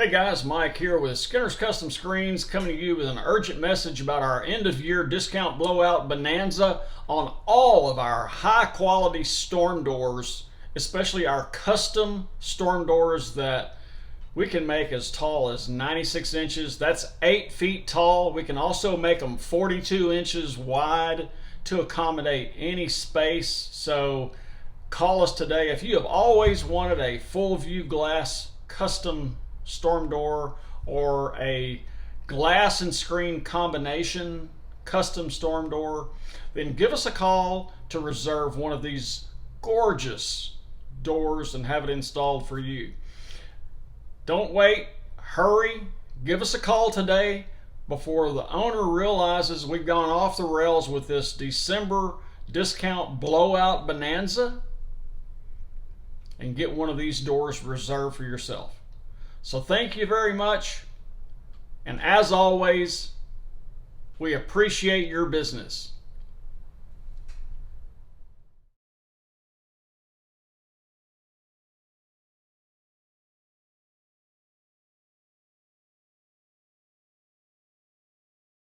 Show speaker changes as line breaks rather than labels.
Hey guys, Mike here with Skinner's Custom Screens, coming to you with an urgent message about our end of year discount blowout bonanza on all of our high quality storm doors, especially our custom storm doors that we can make as tall as 96 inches. That's 8 feet tall. We can also make them 42 inches wide to accommodate any space. So call us today if you have always wanted a full view glass custom storm door or a glass and screen combination custom storm door. Then give us a call to reserve one of these gorgeous doors and have it installed for you. Don't wait, hurry, give us a call today before the owner realizes we've gone off the rails with this December discount blowout bonanza, and get one of these doors reserved for yourself. So thank you very much, and as always, we appreciate your business.